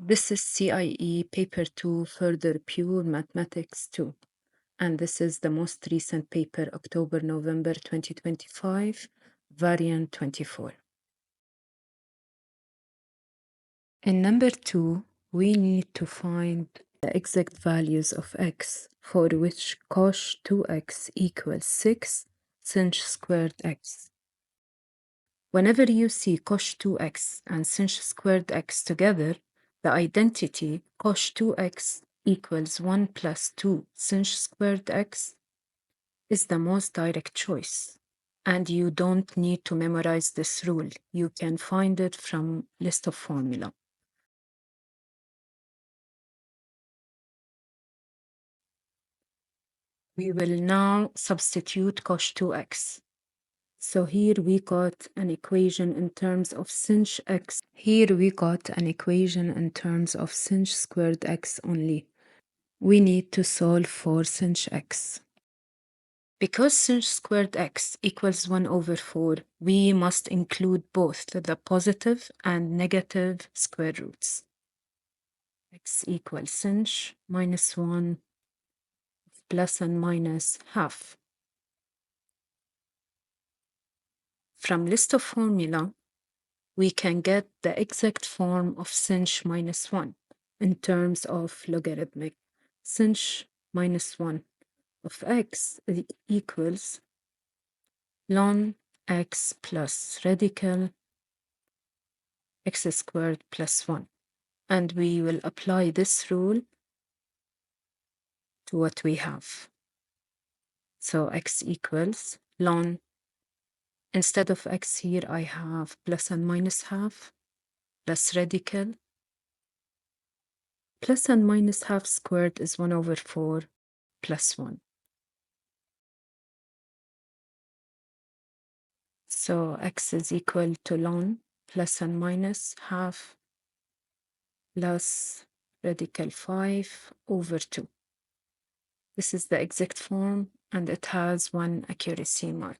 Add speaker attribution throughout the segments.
Speaker 1: This is CIE Paper 2 Further Pure Mathematics 2. And this is the most recent paper, October-November 2025, variant 24. In number 2, we need to find the exact values of x for which cosh 2x equals 6 sinh squared x. Whenever you see cosh 2x and sinh squared x together, the identity cosh 2x equals 1 plus 2 sinh squared x is the most direct choice. And you don't need to memorize this rule. You can find it from list of formula. We will now substitute cosh 2x. So here we got an equation in terms of sinh x. Here we got an equation in terms of sinh squared x only. We need to solve for sinh x. Because sinh squared x equals 1 over 4, we must include both the positive and negative square roots. X equals sinh minus 1 plus and minus half. From list of formula, we can get the exact form of sinh minus 1 in terms of logarithmic. Sinh minus 1 of x equals ln x plus radical x squared plus 1. And we will apply this rule to what we have. So x equals ln, instead of x here, I have plus and minus half, plus radical. Plus and minus half squared is 1 over 4 plus 1. So x is equal to ln plus and minus half plus radical 5 over 2. This is the exact form, and it has one accuracy mark.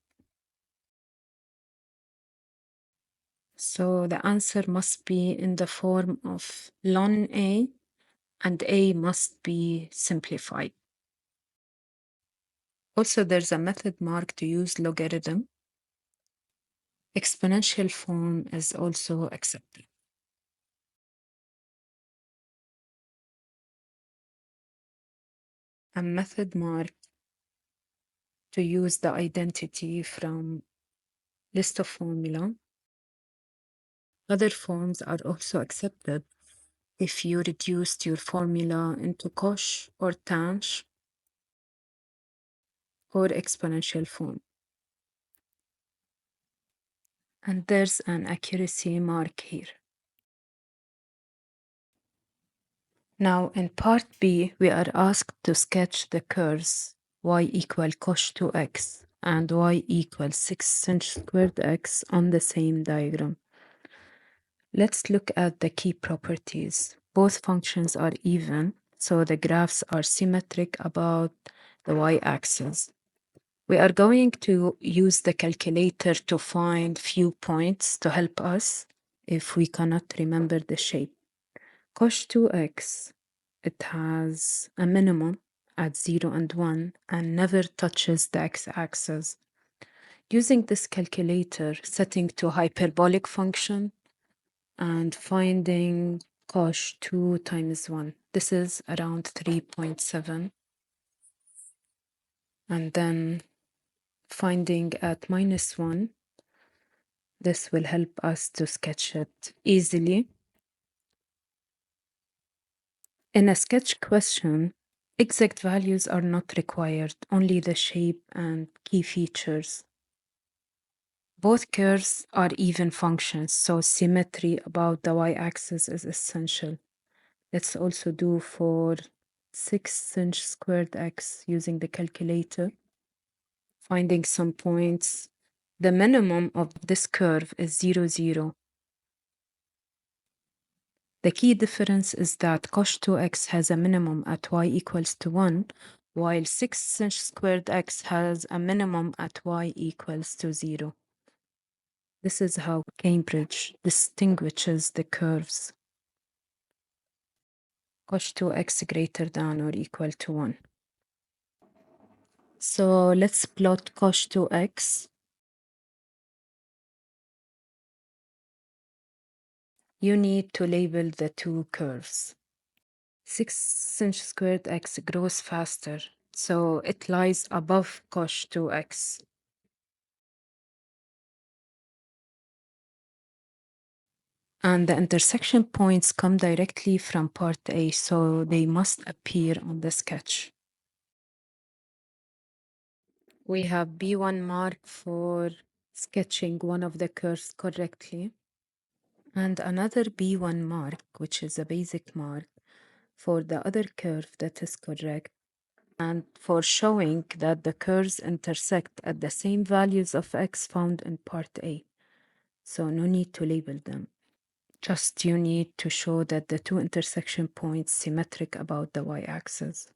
Speaker 1: So the answer must be in the form of ln a, and a must be simplified. Also, there's a method mark to use logarithm. Exponential form is also accepted. A method mark to use the identity from list of formula. Other forms are also accepted if you reduced your formula into cosh or tanh or exponential form. And there's an accuracy mark here. Now in part B, we are asked to sketch the curves y equal cosh 2x and y equals 6 sinh squared x on the same diagram. Let's look at the key properties. Both functions are even, so the graphs are symmetric about the y-axis. We are going to use the calculator to find few points to help us if we cannot remember the shape. Cosh 2x, it has a minimum at 0 and 1 and never touches the x-axis. Using this calculator, setting to hyperbolic function and finding cosh 2 times 1. This is around 3.7. And then finding at minus 1. This will help us to sketch it easily. In a sketch question, exact values are not required, only the shape and key features. Both curves are even functions, so symmetry about the y-axis is essential. Let's also do for 6 sinh squared x using the calculator. Finding some points. The minimum of this curve is 0, 0. The key difference is that cosh 2x has a minimum at y equals to 1, while 6 sinh squared x has a minimum at y equals to 0. This is how Cambridge distinguishes the curves. Cosh 2x greater than or equal to 1. So let's plot cosh 2x. You need to label the two curves. 6 sinh squared x grows faster, so it lies above cosh 2x. And the intersection points come directly from part A, so they must appear on the sketch. We have B1 mark for sketching one of the curves correctly, and another B1 mark, which is a basic mark, for the other curve that is correct, and for showing that the curves intersect at the same values of x found in part A. So no need to label them. Just you need to show that the two intersection points symmetric about the y-axis.